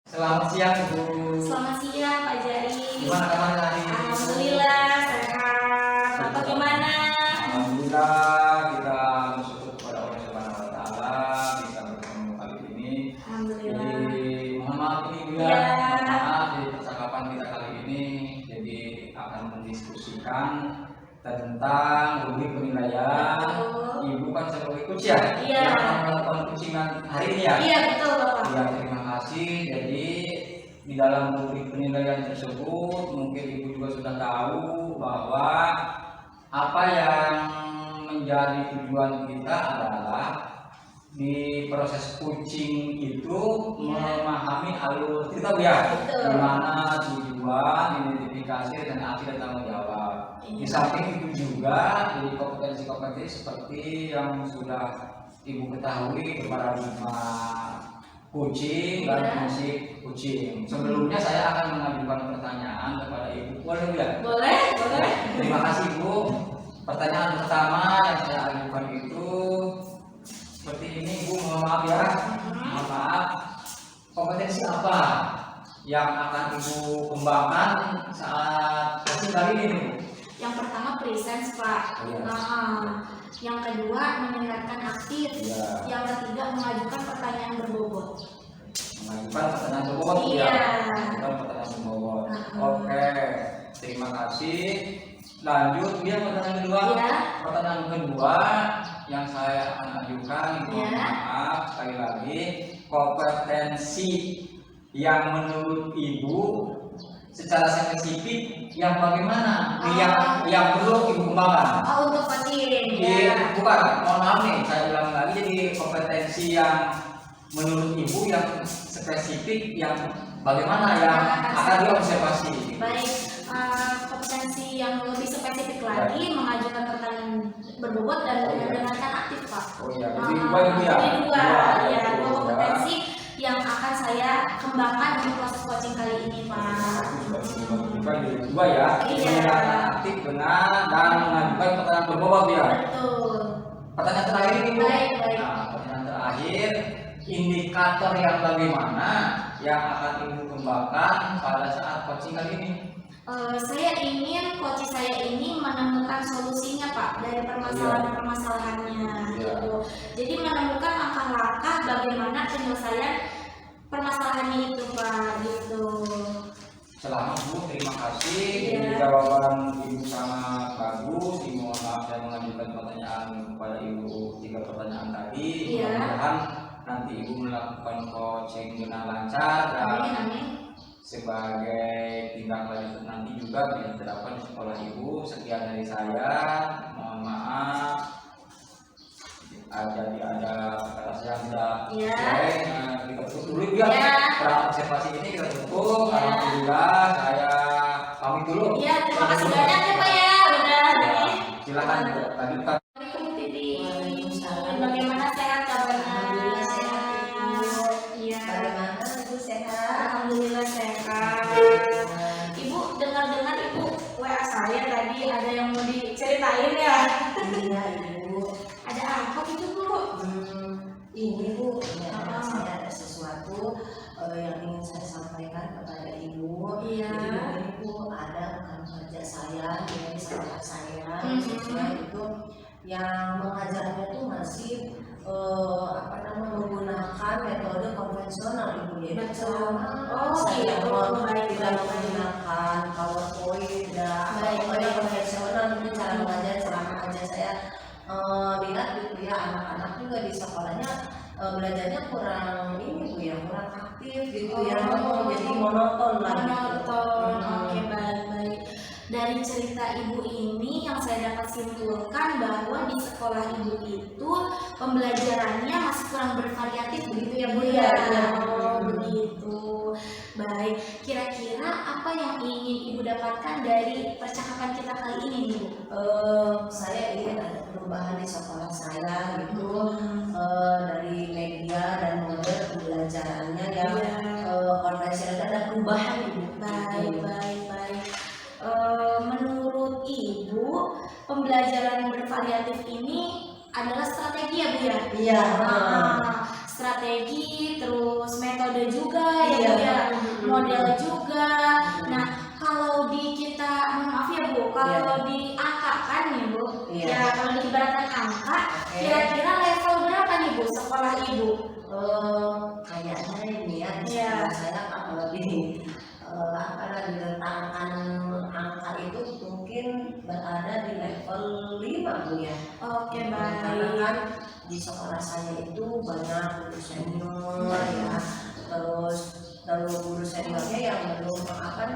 Selamat siang Bu. Selamat siang Pak Jari. Gimana kabarnya hari ini? Alhamdulillah sehat. Bapak gimana? Alhamdulillah, kita bersyukur kepada Allah Subhanahu Wa Taala bisa bertemu kali ini. Alhamdulillah. Jadi mohon maaf ini Bu ya. Ya. Mohon maaf di percakapan kita kali ini. Jadi akan mendiskusikan tentang rubrik penilaian. Betul. Ibu kan sebagai coach ya? Iya. Yang akan melakukan coachingan hari ini ya? Iya betul Bapak. Ya, terima kasih. Jadi di dalam rubrik penilaian tersebut mungkin Ibu juga sudah tahu bahwa apa yang menjadi tujuan kita adalah di proses coaching itu memahami alur cerita ya, Betul. di mana tujuan, identifikasi dan akhir dan tanggung jawab. Di samping itu juga di kompetensi-kompetensi seperti yang sudah Ibu ketahui berparadigma coaching dan fungsi coaching. Sebelumnya saya akan mengajukan pertanyaan kepada Ibu. Boleh ya? Boleh, boleh. Terima kasih Bu. Pertanyaan pertama yang saya ajukan itu seperti ini Bu, mohon maaf ya. Mohon maaf. Kompetensi apa yang akan Ibu kembangkan saat coaching kali ini Bu? Yang pertama presence Pak. Iya. Yang kedua mendengarkan aktif. Iya. Yang ketiga mengajukan pertanyaan berbobot. Mengajukan pertanyaan berbobot Iya. ya. Mengajukan pertanyaan berbobot. Oke, terima kasih. Lanjut dia pertanyaan kedua. Iya. Pertanyaan kedua yang saya akan ajukan itu Iya. maaf sekali lagi, kompetensi yang menurut Ibu secara spesifik yang bagaimana yang perlu Ibu kembangkan. Oh, untuk coaching. Iya, bukan, mohon maaf nih, saya ulang lagi. Jadi kompetensi yang menurut Ibu yang spesifik yang bagaimana yang akan diobservasi. Baik, kompetensi yang lebih spesifik lagi mengajukan pertanyaan berbobot dan mendengarkan aktif Pak. Oh iya, jadi dua itu ya. Jadi dua Dua. kompetensi yang akan saya kembangkan untuk proses coaching kali ini Pak. Jadi dua ya. Iya. Mendengarkan aktif dengan dan mengajukan pertanyaan berbobot ya. Betul. Pertanyaan terakhir ini Bu. Baik, baik. Nah, pertanyaan terakhir, indikator yang bagaimana yang akan Ibu kembangkan pada saat coaching kali ini? Saya ingin coach saya ini menemukan solusinya Pak dari permasalahan-permasalahannya Iya. gitu. Jadi menemukan langkah-langkah bagaimana penyelesaian permasalahannya itu Pak gitu. Selamat Bu, terima kasih. Iya. Jawaban Ibu sangat bagus. Ibu mohon maaf saya mengajukan pertanyaan kepada Ibu 3 pertanyaan tadi. Iya. Mudah-mudahan nanti Ibu melakukan coaching dengan lancar dan Amin, amin. sebagai tindak lanjut nanti juga bisa diterapkan di sekolah Ibu. Sekian dari saya. Mohon maaf. Jadi ada kata yang tidak Iya. baik. Kita tutup dulu ya. Iya. Setelah observasi ini kita tutup. Iya. Alhamdulillah saya pamit dulu. Iya, terima kasih banyak ya Pak ya udah Ya, silakan Bu, lanjutkan. Assalamualaikum Titi. Waalaikumsalam. Bagaimana sehat kabarnya? Alhamdulillah sehat, Ibu. Iya. Bagaimana Ibu sehat? Alhamdulillah sehat. Ibu dengar-dengar Ibu WA saya tadi ada yang mau diceritain ya? Iya Ibu. Ada apa gitu Bu? Ini Bu, saya ada sesuatu yang ingin saya sampaikan kepada Ibu. Iya. Jadi begini Bu, ada rekan kerja saya, jadi sahabat saya, khususnya itu yang mengajarnya itu masih menggunakan metode konvensional Ibu. Jadi Betul. saya Gitu. Baik, tidak baik. menggunakan PowerPoint, tidak Baik, pokoknya baik. konvensional itu cara mengajar selama aja saya lihat gitu ya, anak-anak juga di sekolahnya belajarnya kurang ini Bu ya, kurang aktif gitu ya, jadi monoton lah gitu. Monoton. Oke, baik-baik. Dari cerita Ibu ini yang saya dapat simpulkan bahwa di sekolah Ibu itu pembelajarannya masih kurang bervariatif begitu ya Bu ya? Iya. Oh, begitu. Baik, kira-kira apa yang ingin Ibu dapatkan dari percakapan kita kali ini Bu? Saya ingin ada perubahan di sekolah saya gitu, dari media dan model pembelajarannya yang konvensional ada perubahan gitu. Baik. Menurut Ibu, pembelajaran bervariatif ini adalah strategi ya Bu ya? Iya. Strategi, terus metode juga ya Iya. Bu ya, model juga. Nah, kalau di kita, maaf ya Bu, kalau di angka kan nih Bu, Iya. ya kalau diibaratkan angka, Oke. kira-kira level berapa nih Bu sekolah Ibu? Kayaknya ini ya di Iya. sekolah saya kalau diletakkan angka itu mungkin berada di level 5 Bu ya. Oke, Karena baik. kan di sekolah saya itu banyak guru senior ya, terus guru seniornya yang belum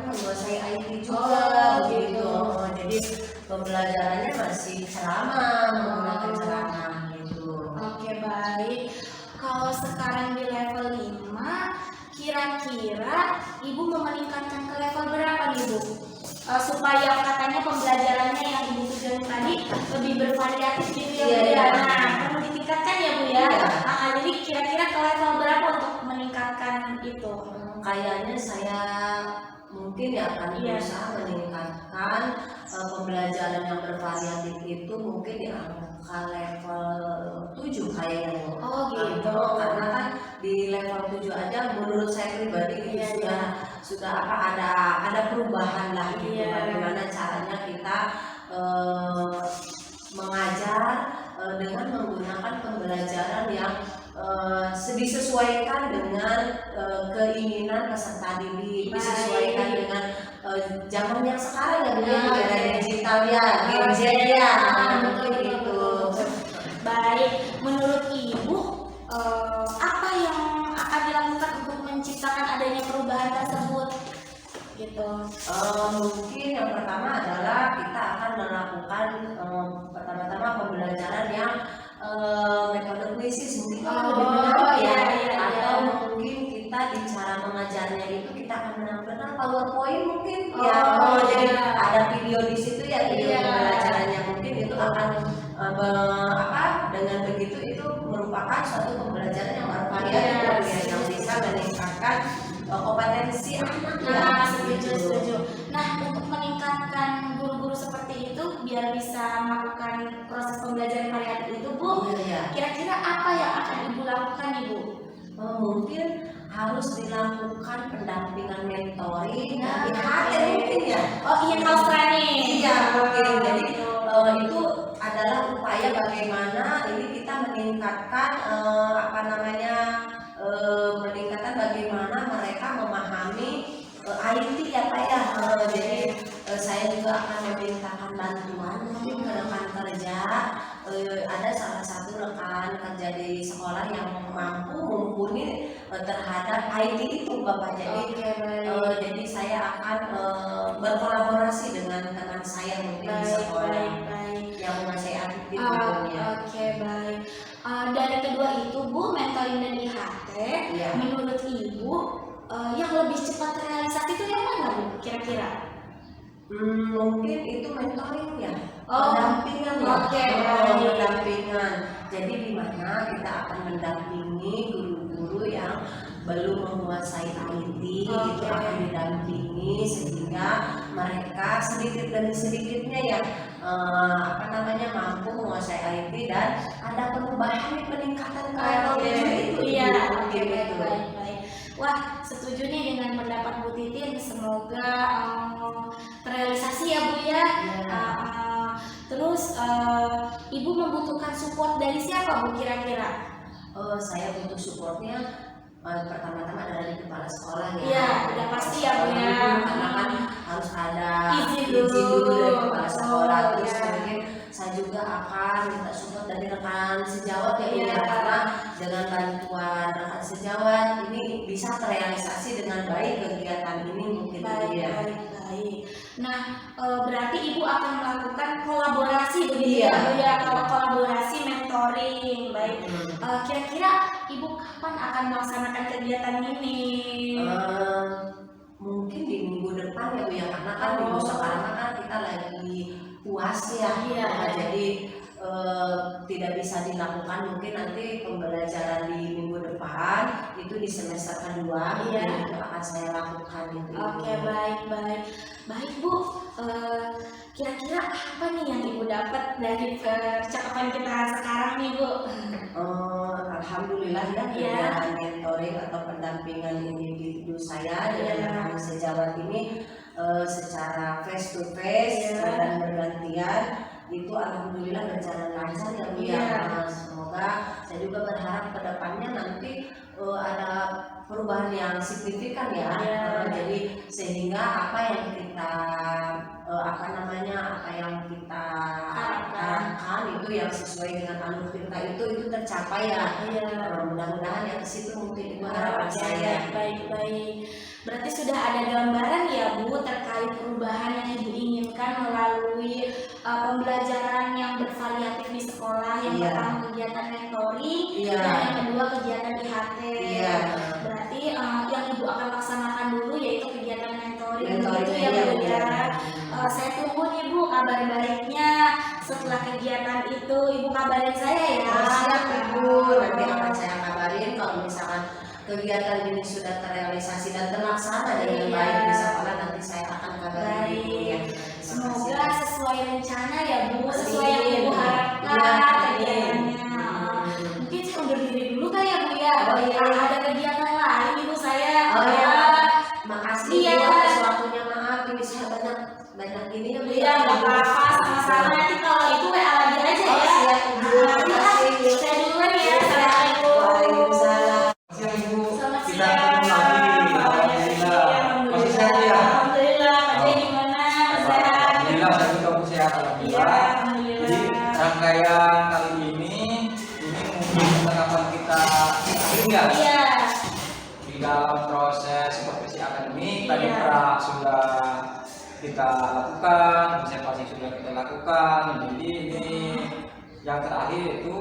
menguasai IT juga begitu. Jadi pembelajarannya masih ceramah, menggunakan ceramah gitu. Oke, baik. Kalau sekarang di level 5, kira-kira Ibu mau meningkatkan ke level berapa nih Bu? Supaya katanya pembelajarannya yang Ibu tujuan tadi lebih bervariatif gitu ya Bu Iya, ya. iya. Nah, perlu ditingkatkan ya Bu ya. Iya. Jadi kira-kira ke level berapa untuk meningkatkan itu? Kayaknya saya mungkin ya akan Iya. berusaha meningkatkan pembelajaran yang bervariatif itu mungkin di angka level 7 kayaknya. Oh, gitu. Karena kan di level 7 aja menurut saya pribadi itu Iya, sudah ada perubahan lah gitu. Iya. Bagaimana caranya kita mengajar dengan menggunakan pembelajaran yang disesuaikan dengan keinginan peserta didik, disesuaikan dengan zaman yang sekarang ya, dengan era digital ya, gadget ya, betul, gitu. Baik, menurut Ibu apa yang akan dilakukan untuk menciptakan adanya perubahan tersebut? Gitu. Mungkin yang pertama adalah kita akan melakukan pertama-tama pembelajaran yang metode kuisis mungkin lebih menarik ya. Atau mungkin kita di cara mengajarnya itu kita akan menampilkan PowerPoint mungkin jadi ada video di situ ya, video pembelajarannya mungkin itu akan dengan begitu itu merupakan suatu pembelajaran yang bervariatif yang bisa meningkatkan kompetensi anak ya. Setuju. Nah, untuk meningkatkan guru-guru seperti itu biar bisa melakukan proses pembelajaran variatif itu Bu, kira-kira apa yang akan Ibu lakukan Ibu? Mungkin harus dilakukan pendampingan mentoring di HT mungkin ya. In-house training. Iya mungkin. Jadi itu adalah upaya bagaimana ini kita meningkatkan meningkatkan bagaimana mereka memahami IT ya Pak ya. Jadi saya juga akan memintakan bantuan mungkin ke rekan kerja. Ada salah satu rekan kerja di sekolah yang mampu mumpuni terhadap IT itu Bapak. Jadi saya akan berkolaborasi dengan teman saya mungkin di sekolah yang menguasai IT itu. Oke, baik. Dari kedua itu Bu, mentoring dan IHT, menurut Ibu yang lebih cepat realisasi itu yang mana Bu kira-kira? Mungkin itu mentoring ya, pendampingan pendampingan. Jadi di mana kita akan mendampingi guru-guru yang belum menguasai IT, itu akan didampingi sehingga mereka sedikit demi sedikitnya ya mampu menguasai IT dan ada perubahan peningkatan ke level itu. Baik. Wah, setuju nih dengan pendapat Bu Titin. Semoga terrealisasi ya Bu ya. Terus Ibu membutuhkan support dari siapa Bu kira-kira? Saya butuh supportnya pertama-tama dari kepala sekolah ya. Iya, udah pasti ya Bu ya. Karena kan harus ada izin dulu dari kepala sekolah. Terus mungkin saya juga akan minta support dari rekan sejawat ya Bu ya. Karena dengan bantuan rekan sejawat ini bisa terrealisasi dengan baik kegiatan ini mungkin baik. Nah, berarti Ibu akan melakukan kolaborasi begitu ya Bu ya. Kalau kolaborasi mentoring, baik. Kira-kira Ibu kapan akan melaksanakan kegiatan ini? Mungkin di minggu depan ya Bu ya, karena kan minggu sekarang kan kita lagi puas ya. Jadi tidak bisa dilakukan, mungkin nanti pembelajaran di minggu depan itu di semester kedua Iya. itu akan saya lakukan gitu. Oke, baik Bu. Kira-kira apa nih yang Ibu dapat dari percakapan kita sekarang nih Bu? Alhamdulillah ya, Iya. kegiatan mentoring atau pendampingan individu saya dengan Iya. rekan sejawat ini secara face to face Iya. dan bergantian itu alhamdulillah berjalan lancar ya Bu ya. Iya. Semoga saya juga berharap kedepannya nanti ada perubahan yang signifikan ya. Iya. Jadi sehingga apa yang kita apa yang kita harapkan itu yang sesuai dengan alur kita itu tercapai ya. Iya. Mudah-mudahan ya ke situ mungkin itu harapan saya. Baik. Berarti sudah ada gambaran ya Bu terkait perubahan yang Ibu inginkan melalui pembelajaran yang bervariatif di sekolah. Yang Iya. pertama kegiatan mentoring, Iya. dan yang kedua kegiatan IHT. Iya. Berarti yang Ibu akan laksanakan dulu yaitu kegiatan mentoring. Mentoring, Begitu ya iya, Bu ya. iya. Saya tunggu nih Bu kabar baiknya setelah kegiatan itu. Ibu kabarin saya ya. Siap Ibu, nanti akan saya kabarin kalau misalkan kegiatan ini sudah terrealisasi dan terlaksana dengan Iya. baik di sekolah, nanti saya akan kabarin Ibu ya. Baik. Terima Semoga kasih. sesuai rencana ya Bu, sesuai yang Amin. Ibu harapkan Iya, kegiatannya. amin. Mungkin saya undur diri dulu kali ya Bu ya. Oh, iya. Ada kegiatan lain Ibu saya. Oh ya, Ah, makasih Iya. Bu atas waktunya, maaf ini saya banyak ini ya Bu. Iya, nggak apa-apa, sama-sama. Nanti kalau itu WA lagi aja Oh, ya. siap Ibu. Terima kasih. Saya duluan ya. Assalamualaikum. Waalaikumsalam. Siang Ibu, Selamat kita siang. ketemu lagi. Alhamdulillah. Masih sehat ya? Alhamdulillah. Pak Jai gimana? Sehat? Alhamdulillah, saya juga sehat. Iya, Alhamdulillah. alhamdulillah. Jadi rangkaian kali ini mungkin percakapan kita akhir ya. Iya. Di dalam proses supervisi akademik tadi Iya. pra sudah kita lakukan, observasi sudah kita lakukan. Jadi ini yang terakhir itu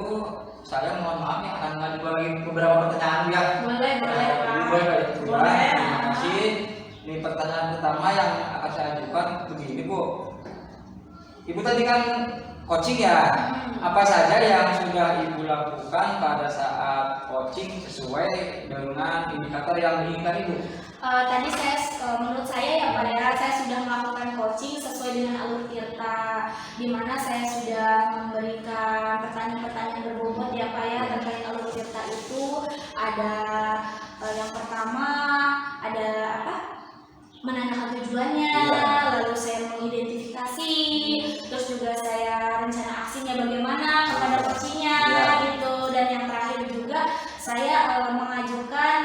saya mohon maaf nih akan mengadu lagi beberapa pertanyaan ya. Boleh, Pak. Boleh Pak Ibu. Boleh. Terima kasih. Ini pertanyaan pertama yang akan saya ajukan begini Bu. Ibu tadi kan coaching ya. Apa saja yang sudah Ibu lakukan pada saat coaching sesuai dengan indikator yang diinginkan Ibu? Tadi menurut saya ya Pak ya, saya sudah melakukan coaching sesuai dengan alur Tirta, di mana saya sudah memberikan pertanyaan-pertanyaan berbobot ya Pak ya terkait alur Tirta itu. Ada yang pertama ada apa? Menanyakan tujuannya, Iya. lalu saya mengidentifikasi, terus juga saya rencana aksinya bagaimana kepada coachingnya Iya. gitu, dan yang terakhir juga saya mengajukan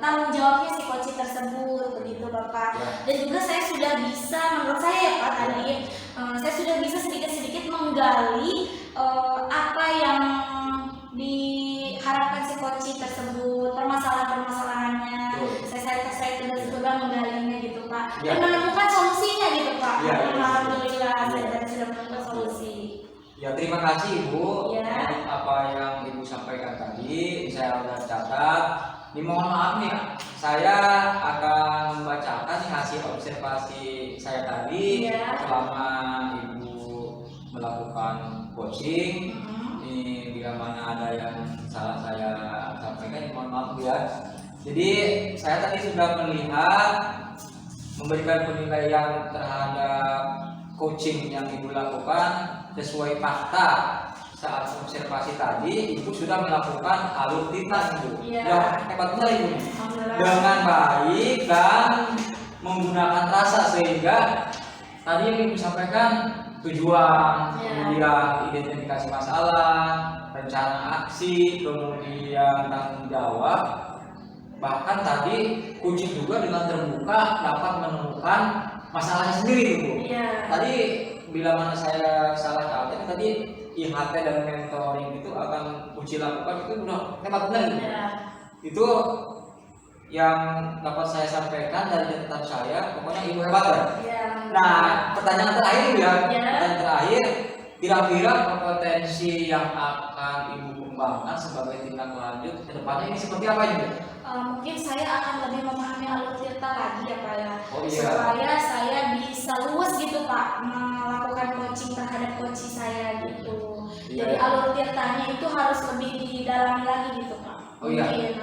tanggung jawabnya si coaching tersebut begitu Bapak. Ya. Dan juga saya sudah bisa, menurut saya ya Pak tadi, saya sudah bisa sedikit-sedikit menggali apa yang diharapkan si coaching tersebut, permasalahan-permasalahannya. Betul. Saya sudah coba menggalinya gitu Pak, Ya. dan menemukan solusinya gitu Pak. Ya, ya. Alhamdulillah saya Ya. sudah menemukan solusi. Ya terima kasih Ibu. Ya. Untuk apa yang Ibu sampaikan tadi saya sudah catat. Ini mohon maaf nih, saya akan membacakan nih hasil observasi saya tadi Ya. selama Ibu melakukan coaching. Mhm. Ini bila mana ada yang salah saya sampaikan, ini mohon maaf ya. Jadi saya tadi sudah melihat memberikan penilaian terhadap coaching yang Ibu lakukan sesuai fakta. Saat observasi tadi Ibu sudah melakukan alur Tirta Ibu. Iya. Ya, hebat benar Ibu. Alhamdulillah. Dengan baik dan menggunakan rasa sehingga tadi yang Ibu sampaikan tujuan, Iya. kemudian identifikasi masalah, rencana aksi, kemudian tanggung jawab. Bahkan tadi kunci juga dengan terbuka dapat menemukan masalahnya sendiri Bu. Iya. Tadi bila mana saya salah catat tadi IHT dan mentoring itu akan kunci lakukan itu udah hebat benar gitu. Iya. Itu yang dapat saya sampaikan dari catatan saya, pokoknya Ibu hebat ya. Iya. Nah, pertanyaan terakhir ya, Ya. pertanyaan terakhir, kira-kira kompetensi yang akan Ibu kembangkan sebagai tindak lanjut ke depannya ini seperti apa Ibu? Mungkin saya akan lebih memahami alur Tirta lagi ya Pak ya, Oh, iya. supaya saya bisa luas gitu Pak melakukan coaching terhadap coaching saya gitu. Iya, Jadi iya. alur tirtanya itu harus lebih didalami lagi gitu Pak. Oh iya. Mungkin,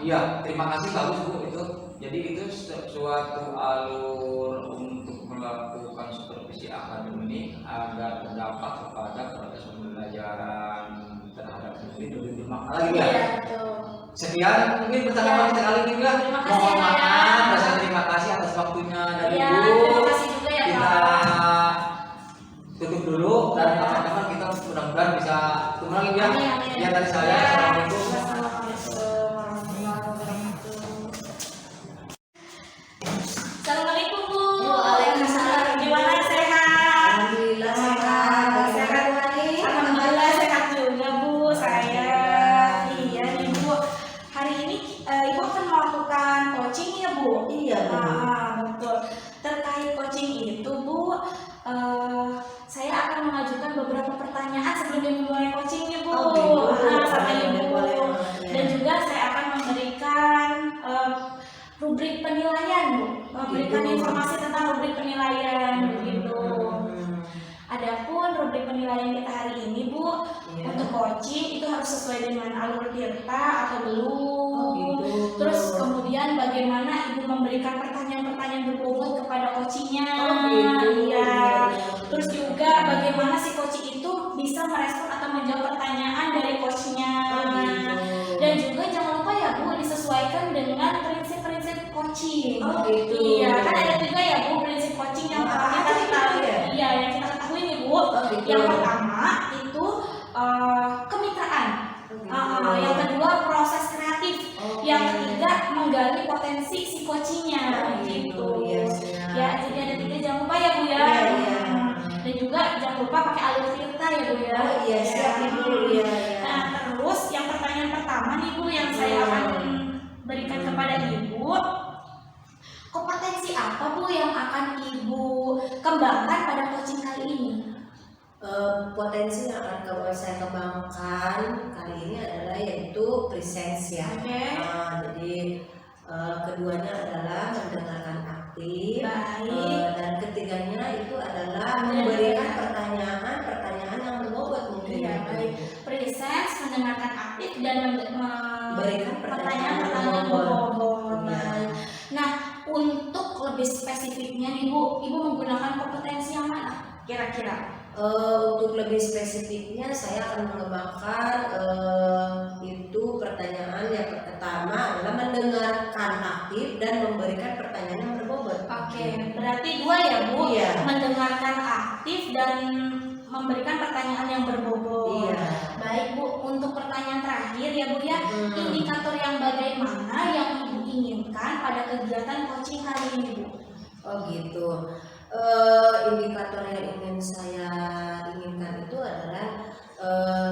Iya, terima kasih bagus Bu itu. Jadi itu suatu alur untuk melakukan supervisi akademik agar berdampak kepada proses pembelajaran terhadap murid lebih bermakna lagi ya. Iya betul. Sekian mungkin pertemuan kita kali ini ya. Terima kasih, Mohon ya. maaf, rasa terima kasih atas waktunya dari Iya, Ibu. terima kasih juga ya Kita Pak. tutup dulu dan Ya. kapan-kapan kita mudah-mudahan bisa ketemu lagi ya. Amin, amin. Ya dari saya. Ya. Assalamualaikum. Assalamualaikum Bu. Waalaikumsalam. Gimana sehat? Alhamdulillah sehat. Sehat lagi. Alhamdulillah sehat juga Bu. Saya. Iya nih Bu. Hari ini Ibu akan melakukan coaching ya Bu? Iya, Bu. Betul. Terkait coaching itu Bu, saya akan mengajukan beberapa pertanyaan sebelum dimulai coachingnya Bu. Oh, gitu. Sama Boleh, Ibu. boleh banget, ya. Dan juga saya akan memberikan rubrik penilaian Bu, memberikan Gitu. informasi tentang rubrik penilaian begitu. Hmm. Adapun rubrik penilaian kita hari ini Bu, Iya. untuk coaching itu harus sesuai dengan alur tirta atau belum. Oh, gitu. Terus kemudian bagaimana Ibu memberikan pertanyaan-pertanyaan berbobot kepada coachingnya. Oh, gitu. Iya. Iya. Terus juga bagaimana si coaching itu bisa merespon atau menjawab pertanyaan dari coachnya. Oh, gitu. Dan juga jangan lupa ya Bu, disesuaikan dengan prinsip-prinsip coaching. Oh, gitu. Iya, kan ada juga ya Bu prinsip coaching yang Oh, kita ada ketahui. gitu ya? Iya, yang kita ketahui nih Bu. Oh, gitu. Yang pertama itu kemitraan. gitu. Yang kedua proses kreatif. Oke. Yang ketiga menggali potensi si coachingnya. Oh, Gitu. gitu. Iya, siap. Ya, jadi ada tiga, jangan lupa ya Bu ya. Iya, iya. Dan juga jangan lupa pakai alur tirta ya Bu ya. Oh, iya, siap Ibu. Iya, iya. Nah, terus yang pertanyaan pertama nih Bu yang saya akan berikan kepada Ibu, kompetensi apa Bu yang akan Ibu kembangkan pada coaching kali ini? Potensi yang akan saya kembangkan kali ini adalah yaitu presence ya. Oke. Jadi keduanya adalah mendengarkan aktif. Baik. Dan ketiganya itu adalah memberikan pertanyaan yang berbobot mungkin. Iya, baik. Presence, mendengarkan aktif dan Berikan pertanyaan-pertanyaan berbobot. Iya. Baik. Nah, untuk lebih spesifiknya nih Bu, Ibu menggunakan kompetensi yang mana kira-kira? Untuk lebih spesifiknya saya akan mengembangkan itu pertanyaan yang pertama adalah mendengarkan aktif dan memberikan pertanyaan yang berbobot. Oke, berarti dua ya Bu, Iya. mendengarkan aktif dan memberikan pertanyaan yang berbobot. Iya. Baik Bu, untuk pertanyaan terakhir ya Bu ya, indikator yang bagaimana yang Ibu inginkan pada kegiatan coaching hari ini Bu? Oh gitu. Indikator yang ingin saya inginkan itu adalah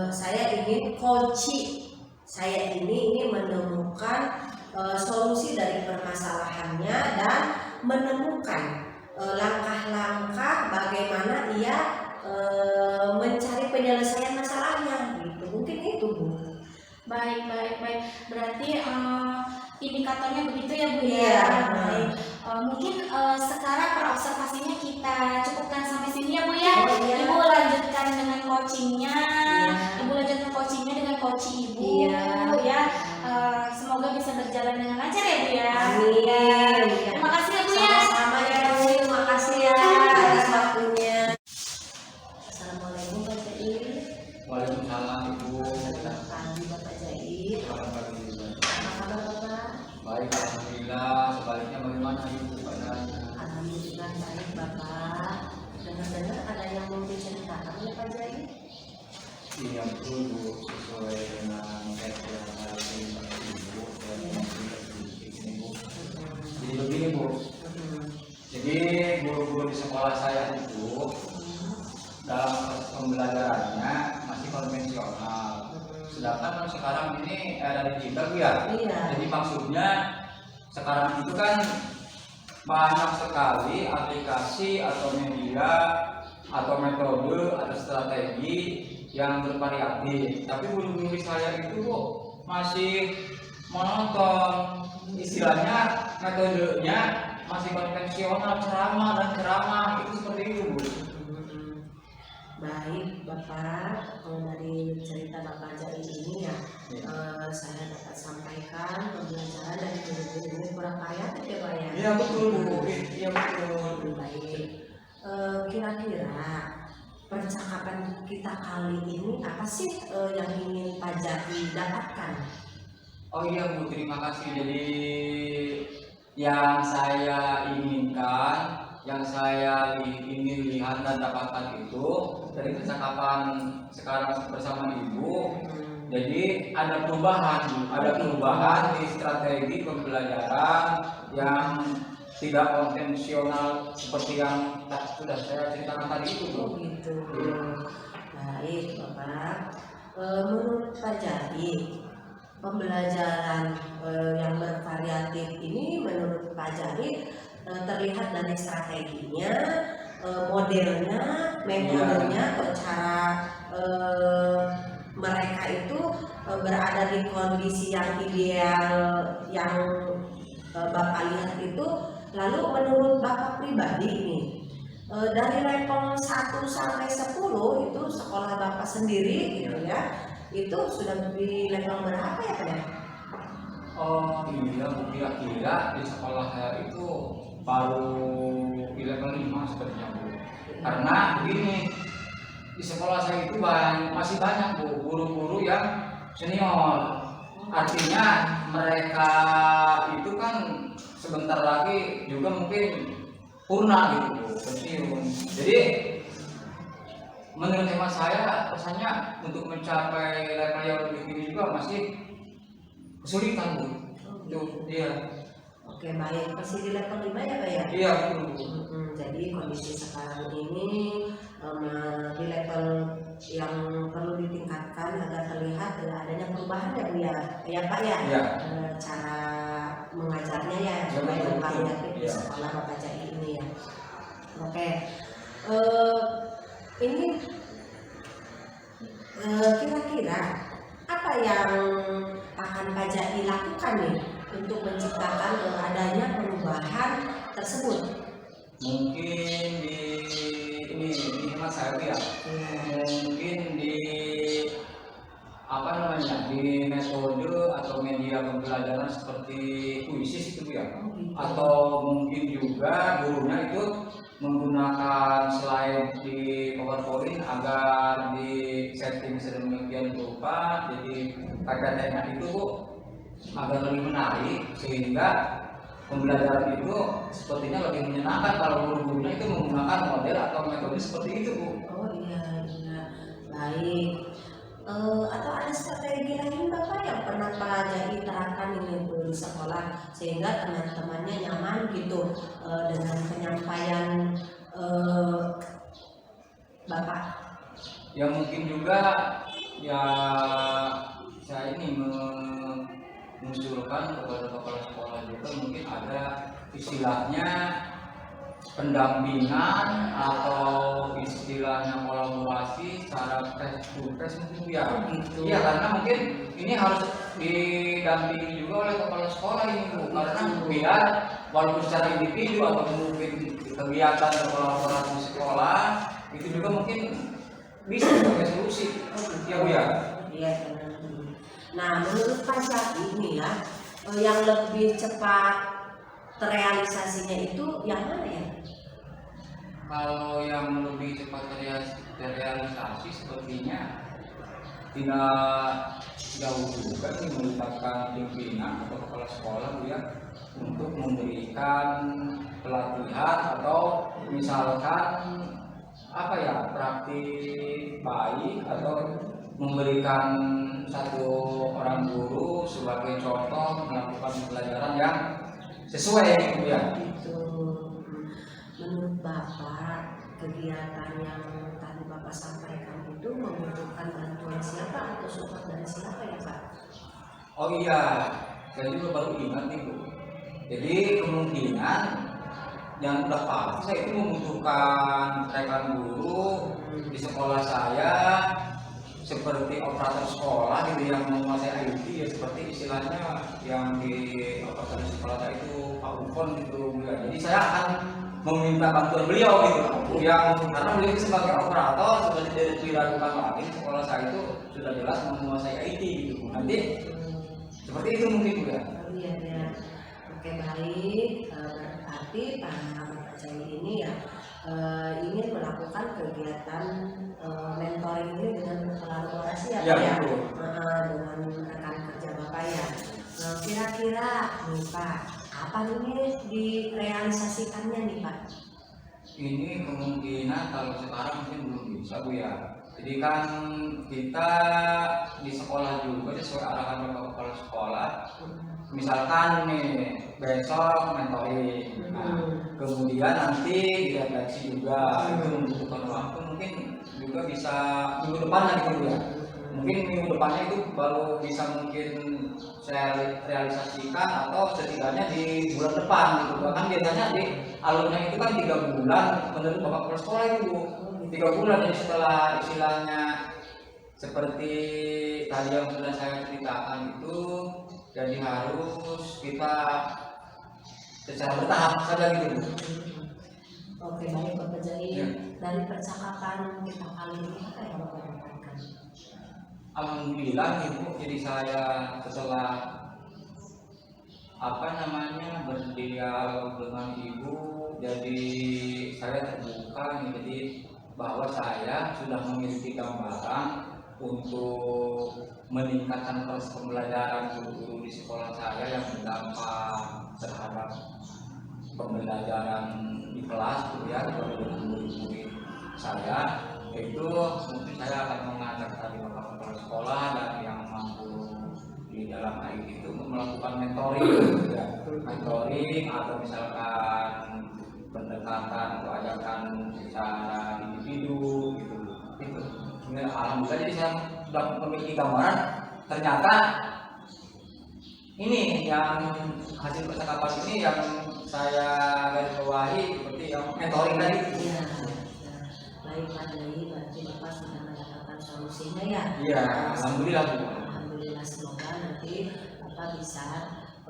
saya ingin coaching saya ini menemukan solusi dari permasalahannya dan menemukan langkah-langkah bagaimana ia mencari penyelesaian masalahnya gitu. Mungkin itu Bu. Baik. Berarti indikatornya begitu ya Bu ya. Iya. Baik. Mungkin sekarang perobservasinya kita cukupkan sampai sini ya Bu ya. Oh, iya. Ibu lanjutkan dengan coachingnya. Iya. Ibu lanjutkan coachingnya dengan coaching Ibu. Iya. Ya. Semoga bisa berjalan dengan lancar ya Bu ya. Amin. Ya. Terima kasih ya Bu ya. Sama-sama ya Bu. Terima kasih ya atas waktunya. Assalamualaikum Pak Jair. Waalaikumsalam Ibu. Selamat pagi Bapak Jair. Selamat pagi juga. Apa kabar Bapak? Baik, alhamdulillah. Sebaliknya bagaimana Ibu keadaannya? Alhamdulillah baik Bapak. Dengar-dengar ada yang mau diceritakan ya Pak Jair? Iya betul Bu, sesuai dengan teks yang saya terima Ibu dan ini Bu. Jadi begini Bu. Jadi guru-guru di sekolah saya itu dalam proses pembelajarannya masih konvensional. Sedangkan sekarang ini era digital ya. Iya. Jadi maksudnya sekarang itu kan banyak sekali aplikasi atau media atau metode atau strategi yang bervariatif. Tapi guru-guru saya itu Bu masih monoton. Istilahnya metodenya masih konvensional, ceramah itu seperti itu Bu. Baik Bapak, kalau dari cerita Bapak Jai ini ya, saya dapat sampaikan pembelajaran dari guru-guru ini kurang variatif ya Pak ya. Iya betul Bu, iya betul. Baik. Kira-kira percakapan kita kali ini apa sih yang ingin Pak Jai dapatkan? Oh iya Bu, terima kasih. Jadi yang saya inginkan, yang saya ingin lihat dan dapatkan itu dari percakapan sekarang bersama Ibu. Jadi ada perubahan di strategi pembelajaran yang tidak konvensional seperti yang sudah saya ceritakan tadi itu Bu. Oh gitu. Baik Bapak. Menurut Pak Jai, pembelajaran yang bervariatif ini menurut Pak Jai terlihat dari strateginya, modelnya, metodenya, atau cara mereka itu berada di kondisi yang ideal yang Bapak lihat itu. Lalu menurut Bapak pribadi ini, dari level 1 sampai 10 itu sekolah Bapak sendiri gitu ya, itu sudah di level berapa ya Pak? Oh iya Bu, kira-kira di sekolah saya itu baru di level 5 sepertinya Bu. Karena begini, di sekolah saya itu masih banyak Bu guru-guru yang senior. Artinya mereka itu kan sebentar lagi juga mungkin purna gitu Bu, pensiun. Jadi menurut hemat saya rasanya untuk mencapai level yang lebih tinggi juga masih kesulitan Bu. Iya. Oke baik, masih di level 5 ya Pak ya? Iya betul Bu. Jadi kondisi sekarang ini di level yang perlu ditingkatkan agar terlihat adanya perubahan ya Bu ya, ya Pak ya. Iya. Cara mengajarnya ya supaya bervariatif di sekolah Bapak Jai ini ya. Oke, ini kira-kira apa yang akan Pak Jai lakukan nih untuk menciptakan adanya perubahan tersebut? Mungkin di hemat saya Bu ya. Mungkin di apa namanya, di metode atau media pembelajaran seperti puisi itu Bu ya. Atau mungkin juga gurunya itu menggunakan slide di PowerPoint agar di setting sedemikian rupa, jadi PPT-nya itu Bu agar lebih menarik sehingga pembelajaran itu sepertinya lebih menyenangkan kalau guru-gurunya itu menggunakan model atau metode seperti itu Bu. Oh iya, baik. Atau ada strategi lain Bapak yang pernah Pak Jai terapkan ini di sekolah sehingga teman-temannya nyaman gitu dengan penyampaian Bapak? Ya mungkin juga ya saya ini mengusulkan kepada kepala sekolah juga mungkin ada istilahnya pendampingan atau istilahnya kolaborasi secara face to face mungkin ya. Gitu. Iya karena mungkin ini harus didampingi juga oleh kepala sekolah ini Bu, karena biar walaupun secara individu atau mungkin kegiatan kolaborasi sekolah itu juga mungkin bisa sebagai solusi. Iya Bu ya. Iya. Nah menurut Pak Jai ini ya yang lebih cepat terrealisasinya itu yang mana ya? Kalau yang lebih cepat terrealisasi sepertinya tidak jauh juga nih melibatkan pimpinan atau kepala sekolah Bu ya untuk memberikan pelatihan atau misalkan apa ya praktik baik atau memberikan satu orang guru sebagai contoh melakukan pembelajaran yang sesuai gitu ya. Itu menurut Bapak kegiatan yang tadi Bapak sampaikan itu membutuhkan bantuan siapa atau support dari siapa ya Pak? Oh iya, saya juga baru ingat nih Bu. Jadi kemungkinan yang udah pasti saya itu membutuhkan rekan guru di sekolah saya seperti operator sekolah gitu yang menguasai IT ya, seperti istilahnya yang di operator sekolah itu Pak Ufon gitu ya. Jadi saya akan meminta bantuan beliau gitu. Yang karena beliau itu sebagai operator seperti dari diragukan lagi sekolah saya itu sudah jelas menguasai IT gitu. Nanti seperti itu mungkin Bu ya. Iya ya. Oke baik. Berarti Pak Jai ini ya ingin melakukan kegiatan mentoring ini dengan kolaborasi ya, Ya, Pak ya? betul. Dengan rekan kerja Bapak ya. Kira-kira nih Pak, apa ini direalisasikannya nih Pak? Ini kemungkinan kalau sekarang mungkin belum bisa Bu ya. Jadi kan kita di sekolah juga sesuai arahan Bapak Kepala Sekolah. Misalkan nih besok mentoring, nah, kemudian nanti direfleksi juga, itu membutuhkan waktu mungkin juga bisa minggu depan lagi gitu ya. Mungkin minggu depannya itu baru bisa mungkin saya realisasikan atau setidaknya di bulan depan gitu. Bahkan biasanya di alurnya itu kan 3 bulan menurut Bapak Kepala Sekolah itu Bu. 3 bulan jadi setelah istilahnya seperti tadi yang sudah saya ceritakan itu, jadi harus kita secara bertahap saja gitu. Oke baik Bapak Jai. Ya. Dari percakapan kita kali ini apa yang Bapak dapatkan? Alhamdulillah Ibu, jadi saya setelah berdialog dengan Ibu, jadi saya terbuka nih, jadi bahwa saya sudah memiliki gambaran untuk meningkatkan proses pembelajaran guru-guru di sekolah saya yang berdampak terhadap pembelajaran di kelas ya dengan murid-murid saya. Itu mungkin saya akan mengajak tadi Bapak Kepala Sekolah dan yang mampu di dalam IT itu melakukan mentoring ya. Mentoring atau misalkan pendekatan atau ajakan secara individu gitu. Itu alhamdulillah jadi saya sudah memiliki gambaran, ternyata ini yang hasil percakapan ini yang saya garis bawahi seperti yang mentoring tadi. Iya. Baik Pak Jai, berarti Bapak sudah mendapatkan solusinya ya. Iya, alhamdulillah Bu. Alhamdulillah, semoga nanti Bapak bisa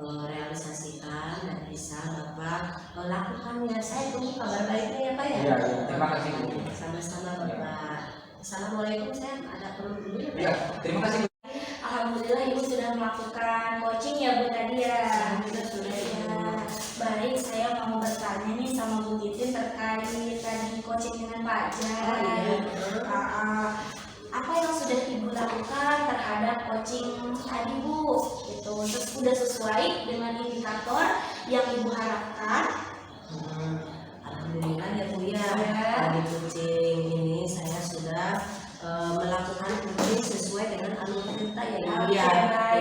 realisasikan dan bisa Bapak lakukannya. Saya tunggu kabar baiknya ya Pak ya. Iya, terima kasih Bu. Sama-sama Bapak. Assalamualaikum, saya ada perlu dulu ya Pak. Iya, terima kasih Bu. Alhamdulillah Ibu sudah melakukan coaching ya Bu tadi ya. Alhamdulillah sudah Ya, baik, saya mau bertanya nih sama Bu Titin terkait tadi coaching dengan Pak Jai. Apa yang sudah Ibu lakukan terhadap coaching tadi Bu? Itu terus sudah sesuai dengan indikator yang Ibu harapkan? Alhamdulillah ya Bu ya. Ya. Di coaching ini saya sudah melakukan coaching sesuai dengan alur cerita ya Ibu ya.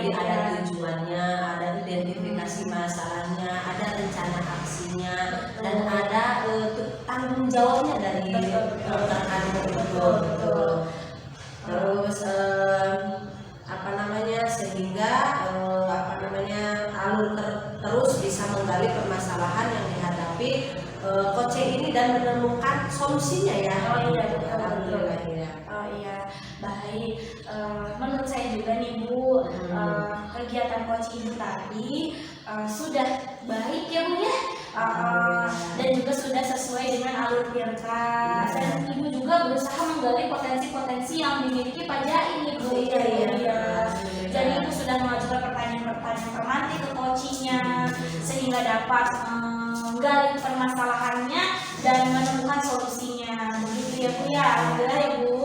Jadi ada tujuannya, ada identifikasi masalahnya, ada rencana aksinya, dan ada tanggung jawabnya dari rekan itu. Terus sehingga alur terus bisa menggali permasalahan yang dihadapi coaching ini dan menemukan solusinya ya. Oh iya, betul. Alhamdulillah ya. Oh iya, baik. Menurut saya juga nih Bu, kegiatan coaching Ibu tadi sudah baik ya Bu ya, dan juga sudah sesuai dengan alur tirta. Dan Ibu juga berusaha menggali potensi-potensi yang dimiliki Pak Jai nih Bu. Iya. Jadi Ibu sudah mengajukan pertanyaan-pertanyaan romantis ke coachingnya sehingga dapat menggali permasalahannya dan menemukan solusinya. Begitu ya Bu ya. Alhamdulillah ya Bu.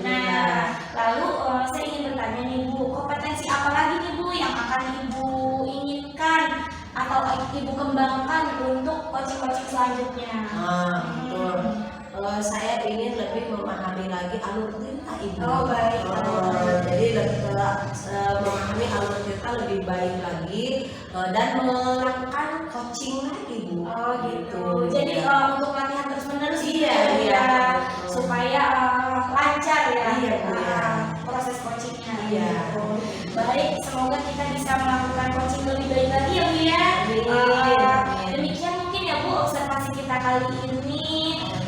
Nah, lalu saya ingin bertanya nih Bu, kompetensi apa lagi nih Bu yang akan Ibu inginkan atau Ibu kembangkan untuk coaching-coaching selanjutnya? Betul. Saya ingin lebih memahami lagi alur cerita Ibu. Oh baik. Jadi lebih memahami alur cerita lebih baik lagi dan melakukan coaching lagi Bu. Oh gitu. Jadi untuk latihan terus menerus Iya. supaya lancar ya. Iya, Bu, ya. Proses coachingnya. Iya. Gitu. Baik, semoga kita bisa melakukan coaching lebih baik lagi ya Bu ya. Amin. Demikian mungkin ya Bu observasi kita kali ini.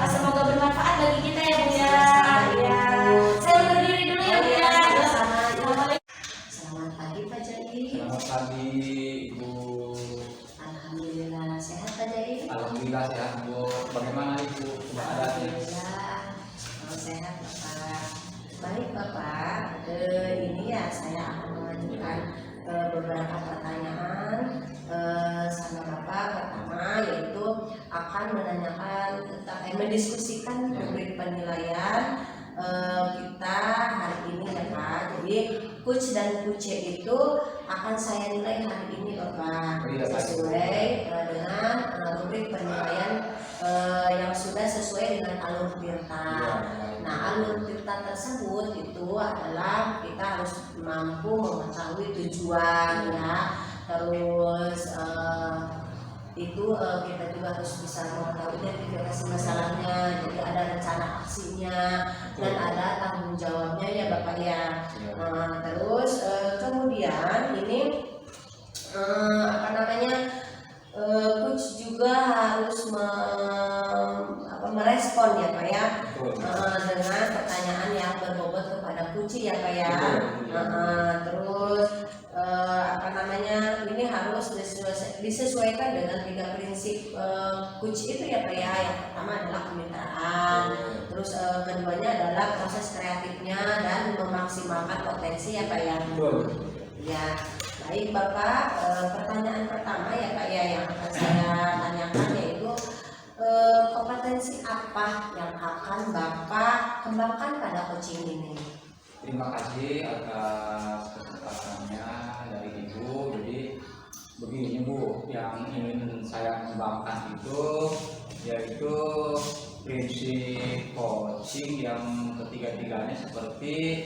Semoga bermanfaat bagi kita ya Bu ya. Ya. Saya undur diri dulu ya Bu ya. Assalamualaikum. Selamat pagi Pak Jai. Selamat pagi Ibu. Alhamdulillah sehat Pak Jai. Alhamdulillah sehat Bu. bagaimana Ibu keadaannya? Alhamdulillah, sehat Bapak. Baik Bapak, ini ya saya akan mengajukan beberapa pertanyaan sama Bapak. Pertama yaitu akan menanyakan tentang mendiskusikan rubrik penilaian kita hari ini ya Pak. Jadi Coach dan Kuce itu akan saya nilai hari ini Bapak sesuai dengan rubrik penilaian yang sudah sesuai dengan alur tirta. Nah, alur tirta tersebut itu adalah kita harus mampu mengetahui tujuan ya. Terus itu kita juga harus bisa mengetahui identifikasi masalahnya, jadi ada rencana aksinya dan ada tanggung jawabnya ya Bapak ya. Terus kemudian ini Coach juga harus merespon ya Pak ya, dengan pertanyaan yang berbobot kepada Kuci ya Pak ya. Terus ini harus disesuaikan dengan 3 prinsip Coach itu ya Pak ya. Yang pertama adalah kemitraan, terus keduanya adalah proses kreatifnya dan memaksimalkan potensi ya Pak ya. Ya, baik Bapak, pertanyaan pertama ya Pak ya yang akan saya tanyakan yaitu kompetensi apa yang akan Bapak kembangkan pada coaching ini? Terima kasih atas kesempatannya dari Ibu. Jadi begini Bu, yang ingin saya kembangkan itu yaitu prinsip coaching yang ketiga-tiganya seperti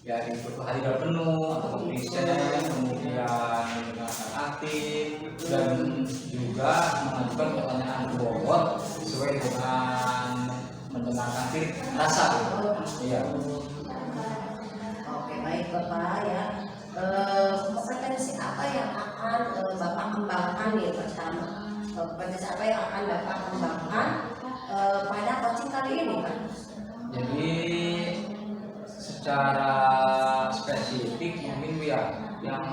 yaitu kehadiran penuh atau present, kemudian mendengarkan aktif dan juga mengajukan pertanyaan berbobot sesuai dengan mendengarkan rasa. Iya. Oke, baik Bapak ya. Kompetensi apa yang akan Bapak kembangkan nih pertama? Kompetensi apa yang akan Bapak kembangkan pada coaching kali ini Pak? Jadi secara spesifik mungkin Bu ya, yang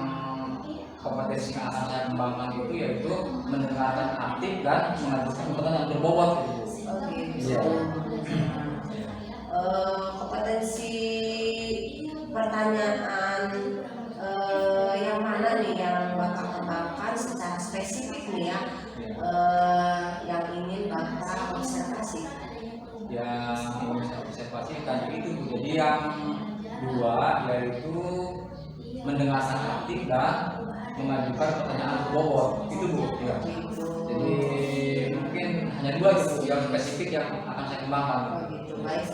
kompetensi yang akan saya kembangkan itu yaitu mendengarkan aktif dan mengajukan pertanyaan berbobot gitu. Iya. Kompetensi pertanyaan yang mana nih yang Bapak kembangkan secara spesifik nih ya, yang ingin Bapak observasi? Yang ingin saya observasi tadi itu Bu. Jadi yang dua yaitu mendengarkan aktif dan mengajukan pertanyaan berbobot itu Bu ya. Jadi mungkin hanya dua gitu yang spesifik yang akan saya kembangkan. Gitu, baik.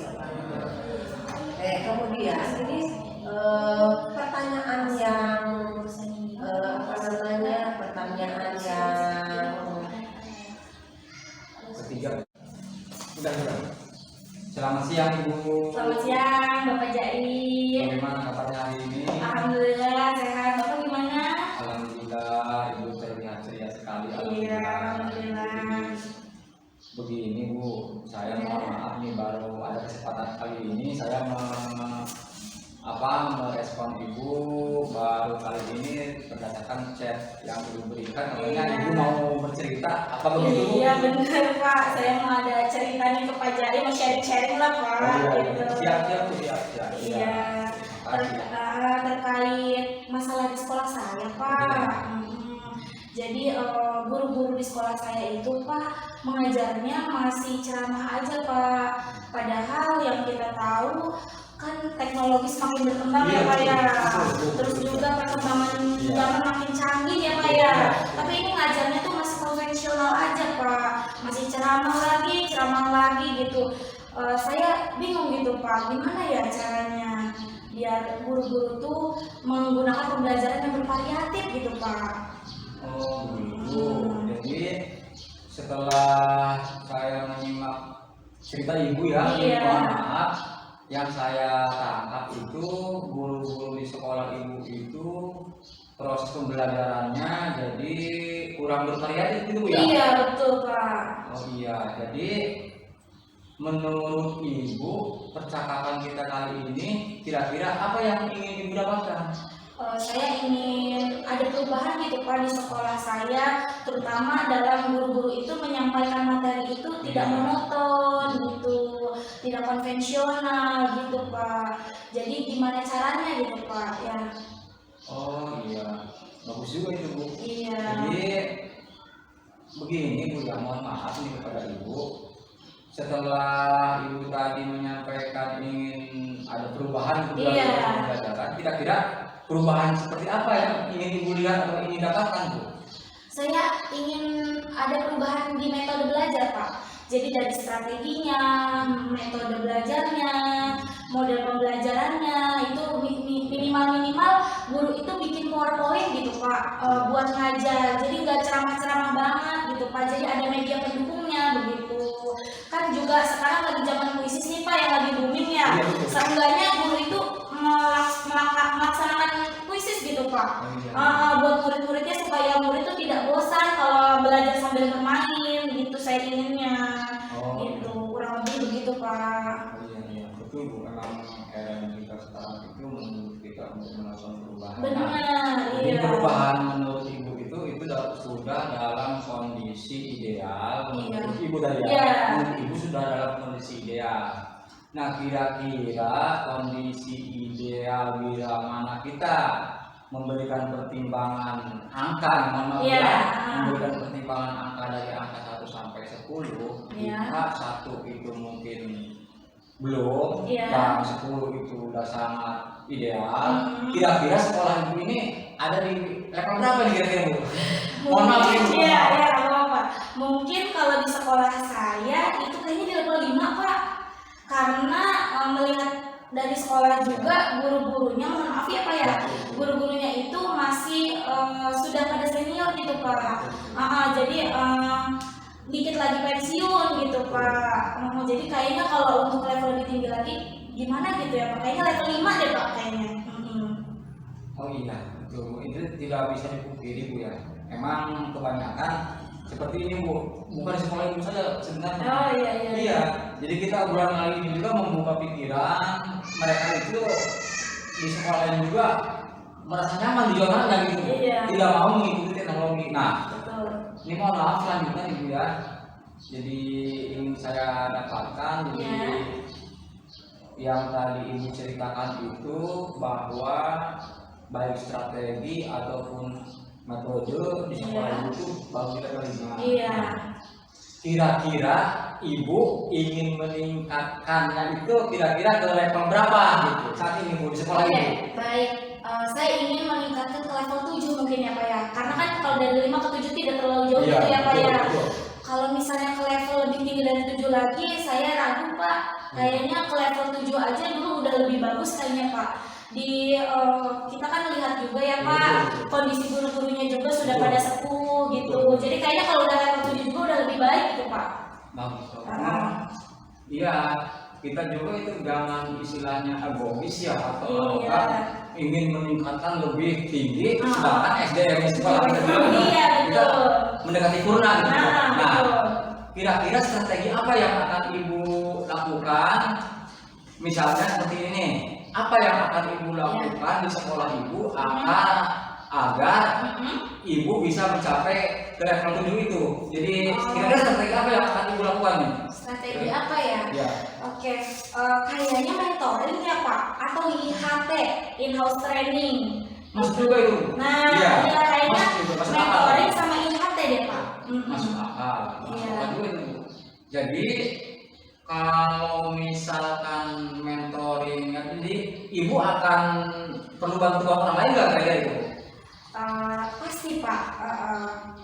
Kemudian ini pertanyaan yang pertanyaan yang Ketiga. Udah. Selamat siang Ibu. Selamat siang Bapak Jair. Bagaimana kabarnya hari ini? Alhamdulillah sehat. Bapak gimana? Alhamdulillah Ibu terlihat ceria sekali. Iya, alhamdulillah. Begini Bu, saya mohon maaf nih baru ada kesempatan kali ini saya merespon Ibu baru kali ini berdasarkan chat yang Ibu berikan. Katanya Ibu mau bercerita apa begitu Bu? Iya benar Pak, saya mau ada ceritanya ke Pak Jair, mau sharing lah Pak. Gitu. Siap. Iya. Terkait masalah di sekolah saya Pak. Jadi guru-guru di sekolah saya itu Pak mengajarnya masih ceramah aja Pak. Padahal yang kita tahu kan teknologi semakin berkembang ya Pak ya. Terus juga perkembangan zaman makin canggih ya Pak ya. Tapi ini ngajarnya tuh masih konvensional aja Pak. Masih ceramah lagi gitu. Saya bingung gitu Pak, gimana ya caranya biar guru-guru tuh menggunakan pembelajaran yang bervariatif gitu Pak. Oh begitu. Jadi setelah saya menyimak cerita Ibu ya, mohon maaf, yang saya tangkap itu guru-guru di sekolah Ibu itu proses pembelajarannya jadi kurang bervariatif gitu Bu ya? Iya betul Pak. Oh iya, jadi menurut Ibu percakapan kita kali ini kira-kira apa yang ingin Ibu dapatkan? Saya ingin ada perubahan gitu Pak di sekolah saya, terutama dalam guru-guru itu menyampaikan materi itu tidak monoton gitu, tidak konvensional gitu Pak. Jadi gimana caranya gitu Pak ya? Oh iya, bagus juga itu Bu. Iya. Jadi begini Bu, ya mohon maaf nih kepada Ibu. Setelah Ibu tadi menyampaikan ingin ada perubahan Iya. pembelajaran, kira-kira perubahan seperti apa yang ingin Ibu lihat atau ingin dapatkan Bu? Saya ingin ada perubahan di metode belajar Pak. Jadi dari strateginya, metode belajarnya, model pembelajarannya itu minimal guru itu bikin PowerPoint gitu Pak, buat ngajar. Jadi nggak ceramah-ceramah banget gitu Pak. Jadi ada media pendukungnya begitu. Kan juga sekarang lagi zaman kuisis nih Pak yang lagi booming ya. Iya, betul. Seenggaknya guru itu melaksanakan kuisis gitu Pak. Buat murid-muridnya supaya murid itu tidak bosan kalau belajar sambil bermain gitu saya inginnya. Oh. Gitu kurang lebih begitu Pak. Oh, iya betul Bu, memang era kita sekarang itu menurut kita untuk melakukan perubahan. Benar, Jadi iya. perubahan menurut Ibu itu sudah dalam kondisi ideal Iya. menurut Ibu tadi ya. Iya. Menurut Ibu sudah dalam kondisi ideal. Nah kira-kira kondisi ideal bila mana kita memberikan pertimbangan angka, Iya. memberikan pertimbangan angka dari angka 1 sampai 10, Iya. jika 1 itu mungkin belum, Iya. dan 10 itu udah sangat ideal. Hmm. Kira-kira sekolah Ibu ini ada di level berapa nih kira-kira Bu? Mohon maaf Mungkin Ibu. iya, ya apa-apa. Mungkin kalau di sekolah saya itu kayaknya di level 5 Pak. Karena melihat dari sekolah juga guru-gurunya, mohon maaf ya Pak ya, guru-gurunya itu masih sudah pada senior gitu Pak. Jadi dikit lagi pensiun gitu Pak. Jadi kayaknya kalau untuk level lebih tinggi lagi gimana gitu ya Pak, kayaknya level 5 deh Pak kayaknya. Oh iya, betul Bu. Itu tidak bisa dipungkiri Bu ya. Emang kebanyakan seperti ini Bu, bukan di sekolah Ibu saja sebenarnya. Oh iya. Iya, jadi kita bulan kali ini juga membuka pikiran mereka itu di sekolah ini juga merasa nyaman di zonanya gitu, Iya. tidak mau mengikuti teknologi. Nah, Betul. ini mohon maaf selanjutnya Ibu ya. Jadi ingin saya dapatkan jadi Iya. yang tadi Ibu ceritakan itu bahwa baik strategi ataupun metode di sekolah Iya. Ibu itu baru kita terima. Iya. Kira-kira Ibu ingin meningkatkannya itu kira-kira ke level berapa gitu saat ini Bu di sekolah Oke, Ibu? baik. Saya ingin meningkatkan ke level 7 mungkin ya Pak ya. Karena kan kalau dari 5 ke 7 tidak terlalu jauh Iya, gitu ya Pak betul, ya. betul. Kalau misalnya ke level lebih tinggi dari 7 lagi, saya ragu Pak. Kayaknya ke level 7 aja dulu udah lebih bagus kayaknya Pak. Di kita kan lihat juga ya Pak, Betul. kondisi guru-gurunya juga sudah Betul. pada sepuh gitu. Betul. Jadi kayaknya kalau udah level 7 juga udah lebih baik gitu Pak. Bagus. Ah. Iya, kita juga itu jangan istilahnya egois ya atau Iya. apa ingin meningkatkan lebih tinggi, Ah. sedangkan SDM di sekolah kita juga Iya, kita betul. mendekati purna gitu. Nah, betul. Kira-kira strategi apa yang akan Ibu lakukan? Misalnya seperti ini, apa yang akan Ibu lakukan di sekolah Ibu agar Ibu bisa mencapai ke level 7 itu? Jadi kira-kira strategi apa yang akan Ibu lakukan nih? Strategi apa ya? Ya. Oke, kayaknya mentoring ya Pak, atau IHT, in-house training. Masuk juga itu. Nah, Iya, ya kayaknya masuk juga, masuk akal. mentoring sama IHT deh Pak. Masuk akal. Masuk Iya. akal juga itu. Jadi kalau misalkan mentoring, jadi Ibu akan perlu bantuan orang lain nggak kayak itu? Pasti Pak.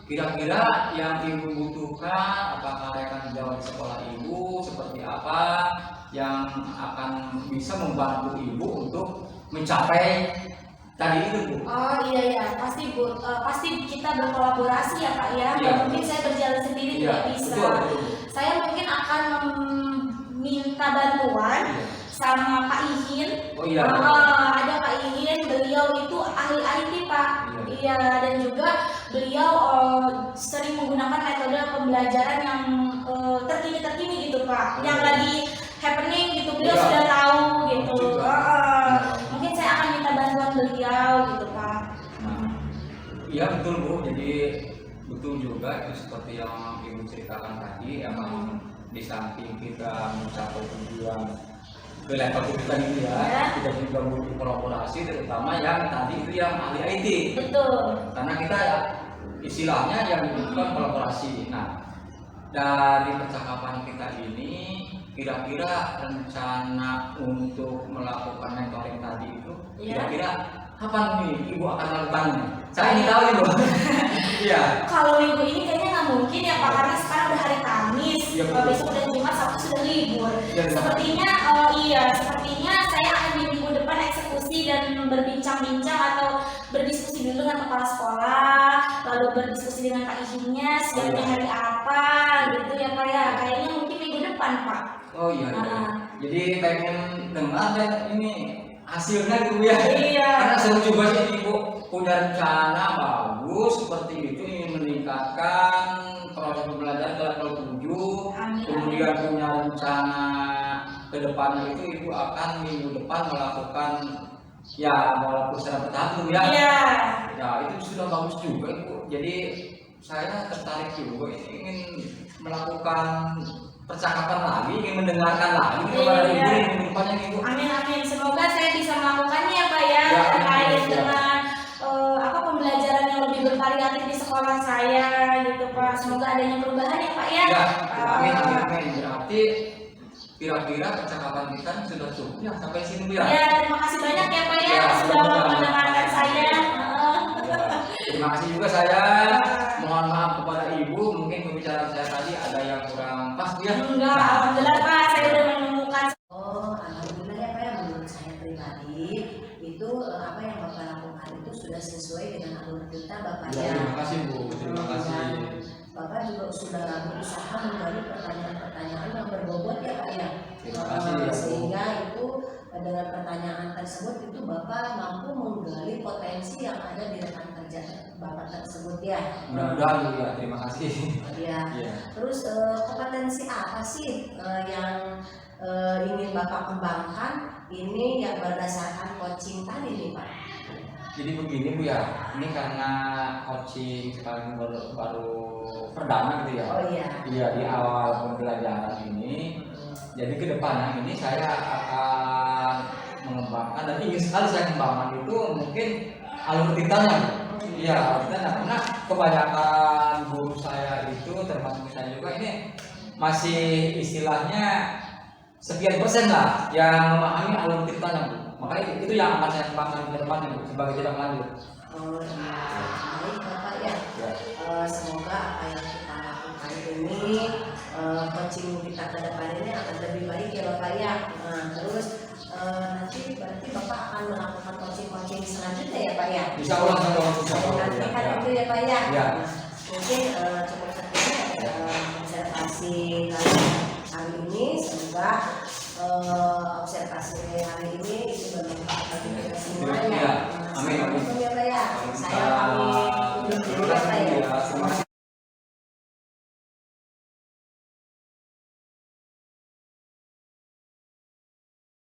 Kira-kira yang Ibu butuhkan, apakah rekan jawab di sekolah Ibu seperti apa yang akan bisa membantu Ibu untuk mencapai tadi itu Bu? Oh iya, pasti Bu. Pasti kita berkolaborasi ya Pak ya. Iya. Nggak mungkin saya berjalan sendiri Iya, tidak bisa. betul. Saya mungkin akan meminta bantuan sama Pak Ihin. Oh iya. Ada Pak Ihin, beliau itu ahli IT Pak. Iya, dan juga beliau sering menggunakan metode pembelajaran yang terkini gitu Pak. Yang lagi happening gitu, beliau Iya. sudah tahu gitu. Juga. Mungkin saya akan minta bantuan beliau gitu Pak. Nah, Iya betul Bu, jadi betul juga itu seperti yang Ibu ceritakan tadi, emang di samping kita mencapai tujuan ke level kita ini ya, kita juga butuh kolaborasi, terutama yang tadi itu yang ahli IT. Betul. Karena kita istilahnya yang dibutuhkan kolaborasi. Nah, dari percakapan kita ini, kira-kira rencana untuk melakukan mentoring tadi itu, kira-kira kapan nih Ibu akan melakukannya? Saya ingin tahu Ibu. Iya. Kalau minggu ini kayaknya nggak mungkin ya Pak, karena sekarang udah hari Kamis, Iya, betul. besok udah Jumat, Sabtu sudah libur. Iya, Sepertinya saya akan di minggu depan eksekusi dan berbincang-bincang atau berdiskusi dulu dengan kepala sekolah, lalu berdiskusi dengan Pak Izinnya siapnya hari apa gitu ya Pak ya. Kayaknya mungkin minggu depan Pak. Oh iya. Jadi pengen dengar deh ini hasilnya gitu ya. Iya. Karena seru juga sih Ibu punya rencana bagus seperti itu, ingin meningkatkan proses pembelajaran ke level 7. Amin. Kemudian punya rencana ke depannya itu Ibu akan minggu depan melakukan ya walaupun secara bertahap ya. Iya. Ya itu sudah bagus juga Ibu. Jadi saya tertarik juga ingin melakukan percakapan lagi, ingin mendengarkan lagi kepada Ibu minggu depannya Ibu. Amin amin. Semoga saya bisa melakukannya ya Pak ya, Ya, terkait amin, ya. dengan pembelajaran yang lebih bervariatif di sekolah saya gitu Pak. Semoga adanya perubahan ya Pak ya. Ya, amin. Berarti kira-kira percakapan kita sudah cukup ya sampai sini ya. Ya, terima kasih banyak ya Pak ya, Ya, sudah sama-sama. mendengarkan saya. Terima kasih juga saya. Mohon maaf kepada Ibu, mungkin pembicaraan saya tadi ada yang kurang pas ya. Enggak, alhamdulillah Pak, saya sudah menemukan. Oh, alhamdulillah ya Pak ya, menurut saya pribadi itu apa yang Bapak lakukan itu sudah sesuai dengan alur kita Bapak Ya, ya. terima kasih Bu, terima kasih. Dan Bapak juga sudah berusaha menggali pertanyaan-pertanyaan yang berbobot ya Pak ya. Terima kasih ya, Bu. Sehingga itu dengan pertanyaan tersebut itu Bapak mampu menggali potensi yang ada di rekan kerja Bapak tersebut ya. Mudah-mudahan Bu ya, terima kasih. Ya. Iya. Terus kompetensi apa sih yang ingin Bapak kembangkan ini yang berdasarkan coaching tadi nih Pak? Jadi begini Bu ya, ini karena coaching sekarang baru perdana gitu ya. Oh iya. Iya, di awal pembelajaran ini. Jadi ke depannya ini saya akan mengembangkan dan ingin sekali saya kembangkan itu mungkin alur titanya. Iya, alur titanya karena kebanyakan guru saya itu termasuk saya juga ini masih istilahnya sekian persen lah yang memahami alur titanya Bu. Makanya itu yang akan saya kembangkan ke depannya Bu sebagai tindak lanjut. Oh iya, baik Bapak ya. Ya. Semoga apa yang kita lakukan ini coaching kita ke depan ini akan lebih baik ya Bapak ya. Terus nanti berarti Bapak akan melakukan coaching selanjutnya ya Pak ya. Insya Allah, insya Allah. Nanti kan Ya. itu ya Pak ya. Ya. Mungkin cukup sekian ya observasi hari ini. Semoga observasi hari ini itu bermanfaat